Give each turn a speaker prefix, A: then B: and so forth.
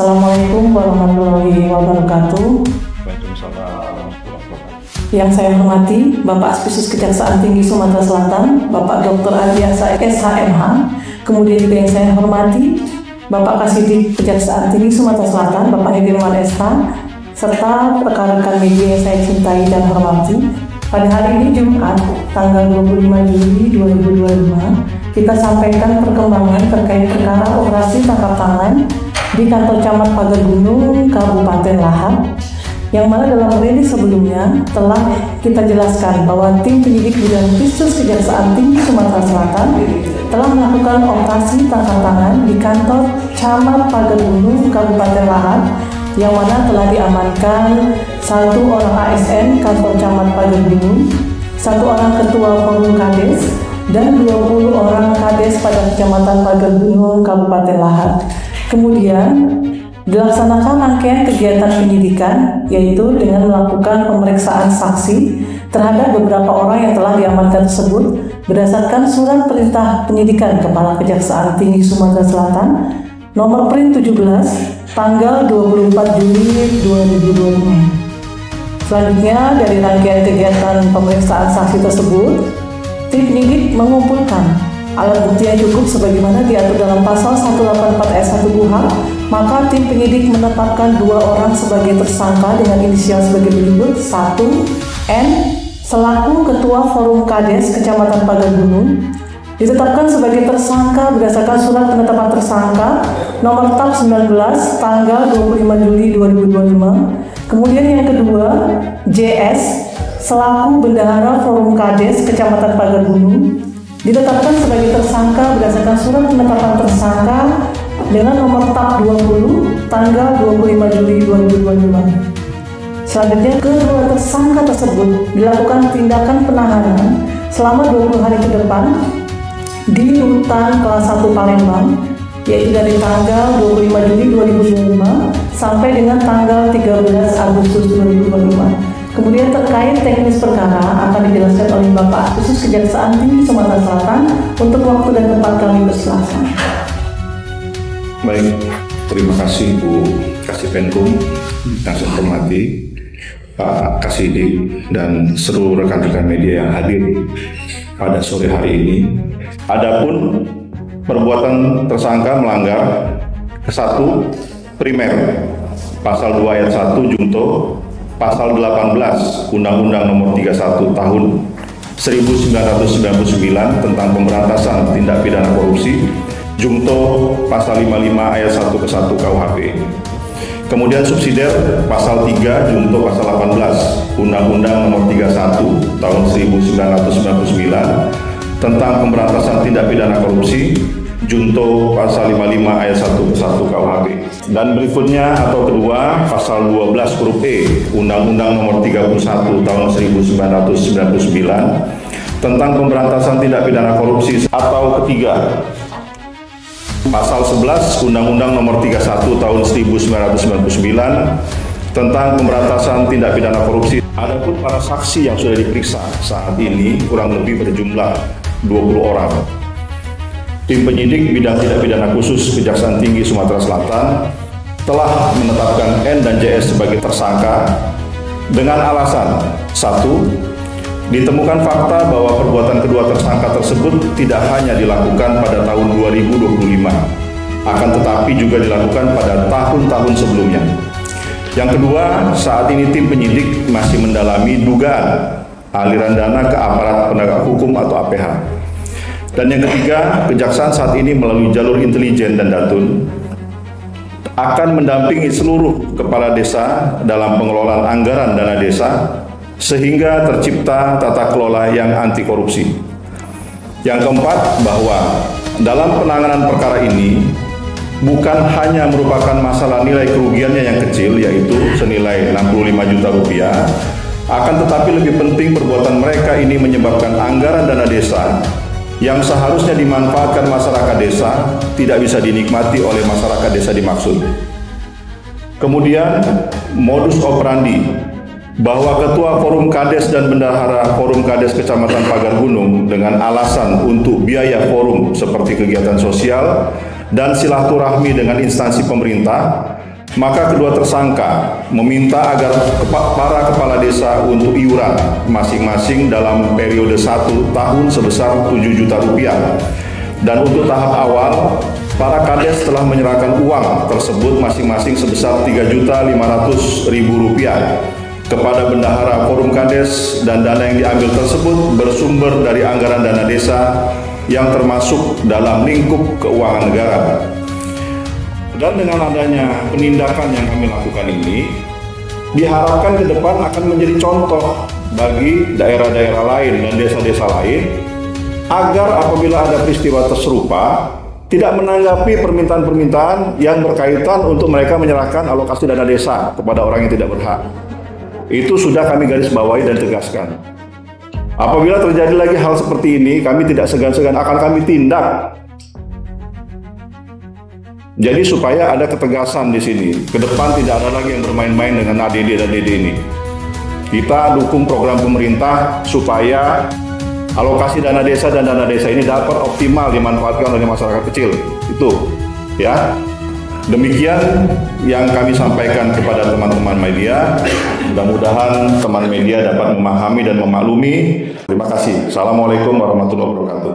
A: Assalamualaikum warahmatullahi wabarakatuh.
B: Waalaikumsalam.
A: Yang saya hormati Bapak Aspesies Kejaksaan Tinggi Sumatera Selatan, Bapak Dr. Adiasa SHMH, kemudian juga yang saya hormati Bapak Kasidik Kejaksaan Tinggi Sumatera Selatan, Bapak Hedirman SH, serta rekan-rekan media yang saya cintai dan hormati. Pada hari ini Jumat, tanggal 25 Juli 2025, kita sampaikan perkembangan terkait perkara operasi tangkap tangan di kantor Camat Pagar Gunung, Kabupaten Lahad, yang mana dalam rilis sebelumnya telah kita jelaskan bahwa tim penyidik bidang khusus Kejaksaan Tinggi Sumatera Selatan telah melakukan operasi tangkap tangan di kantor Camat Pagar Gunung, Kabupaten Lahad, yang mana telah diamankan 1 orang ASN kantor Camat Pagar Gunung, 1 orang ketua forum Kades, dan 20 orang Kades pada Kecamatan Pagar Gunung, Kabupaten Lahad. Kemudian dilaksanakan rangkaian kegiatan penyidikan, yaitu dengan melakukan pemeriksaan saksi terhadap beberapa orang yang telah diamankan tersebut berdasarkan surat perintah penyidikan Kepala Kejaksaan Tinggi Sumatera Selatan nomor print 17 tanggal 24 Juli 2025. Selanjutnya, dari rangkaian kegiatan pemeriksaan saksi tersebut, tim penyidik mengumpulkan alat bukti yang cukup sebagaimana diatur dalam pasal 184 ayat 1 KUHP, maka tim penyidik menetapkan 2 orang sebagai tersangka dengan inisial sebagai berikut. 1. N selaku Ketua Forum Kades Kecamatan Pagar Gunung ditetapkan sebagai tersangka berdasarkan surat penetapan tersangka nomor TAP 19 tanggal 25 Juli 2025. Kemudian yang kedua, JS selaku Bendahara Forum Kades Kecamatan Pagar Gunung ditetapkan sebagai tersangka berdasarkan surat penetapan tersangka dengan nomor TAP 20 tanggal 25 Juli 2025. Selanjutnya, kedua tersangka tersebut dilakukan tindakan penahanan selama 20 hari ke depan di Rutan Kelas 1 Palembang, yaitu dari tanggal 25 Juli 2025 sampai dengan tanggal 13 Agustus 2025. Kemudian terkait teknis perkara akan dijelaskan oleh Bapak Khusus Kejaksaan Tinggi Sumatera Selatan untuk waktu dan tempat kami bersilakan.
B: Baik, terima kasih Bu Kasipenkum yang saya hormati, Pak Kasidik dan seluruh rekan-rekan media yang hadir pada sore hari ini. Adapun perbuatan tersangka melanggar ke-1 primer pasal 2 ayat 1 junto pasal 18 Undang-Undang Nomor 31 Tahun 1999 tentang pemberantasan tindak pidana korupsi, junto pasal 55 ayat 1 ke 1 KUHP. Kemudian subsidiar pasal 3 junto pasal 18 Undang-Undang Nomor 31 Tahun 1999 tentang pemberantasan tindak pidana korupsi, junto pasal 55 ayat 1 ke 1 KUHP. Dan berikutnya atau kedua, pasal 12 huruf E Undang-Undang Nomor 31 Tahun 1999 tentang pemberantasan tindak pidana korupsi, atau ketiga, pasal 11 Undang-Undang Nomor 31 Tahun 1999 tentang pemberantasan tindak pidana korupsi. Adapun para saksi yang sudah diperiksa saat ini kurang lebih berjumlah 20 orang. Tim penyidik bidang tindak pidana khusus Kejaksaan Tinggi Sumatera Selatan telah menetapkan N dan JS sebagai tersangka dengan alasan: 1. Ditemukan fakta bahwa perbuatan kedua tersangka tersebut tidak hanya dilakukan pada tahun 2025, akan tetapi juga dilakukan pada tahun-tahun sebelumnya. Yang kedua, saat ini tim penyidik masih mendalami dugaan aliran dana ke aparat penegak hukum atau APH. Dan yang ketiga, Kejaksaan saat ini melalui jalur intelijen dan datun akan mendampingi seluruh kepala desa dalam pengelolaan anggaran dana desa sehingga tercipta tata kelola yang anti korupsi. Yang keempat, bahwa dalam penanganan perkara ini bukan hanya merupakan masalah nilai kerugiannya yang kecil, yaitu senilai 65 juta rupiah, akan tetapi lebih penting perbuatan mereka ini menyebabkan anggaran dana desa yang seharusnya dimanfaatkan masyarakat desa tidak bisa dinikmati oleh masyarakat desa dimaksud. Kemudian modus operandi bahwa Ketua Forum Kades dan Bendahara Forum Kades Kecamatan Pagar Gunung dengan alasan untuk biaya forum seperti kegiatan sosial dan silaturahmi dengan instansi pemerintah Maka kedua tersangka meminta agar para kepala desa untuk iuran masing-masing dalam periode 1 tahun sebesar 7 juta rupiah. Dan untuk tahap awal, para kades telah menyerahkan uang tersebut masing-masing sebesar 3.500.000 rupiah kepada bendahara Forum Kades, dan dana yang diambil tersebut bersumber dari anggaran dana desa yang termasuk dalam lingkup keuangan negara. Dan dengan adanya penindakan yang kami lakukan ini, diharapkan ke depan akan menjadi contoh bagi daerah-daerah lain dan desa-desa lain, agar apabila ada peristiwa serupa, tidak menanggapi permintaan-permintaan yang berkaitan untuk mereka menyerahkan alokasi dana desa kepada orang yang tidak berhak. Itu sudah kami garis bawahi dan tegaskan. Apabila terjadi lagi hal seperti ini, kami tidak segan-segan akan kami tindak. Jadi supaya ada ketegasan di sini, ke depan tidak ada lagi yang bermain-main dengan ADD dan DD ini. Kita dukung program pemerintah supaya alokasi dana desa dan dana desa ini dapat optimal dimanfaatkan oleh masyarakat kecil. Itu, ya. Demikian yang kami sampaikan kepada teman-teman media. Mudah-mudahan teman media dapat memahami dan memaklumi. Terima kasih. Assalamualaikum warahmatullahi wabarakatuh.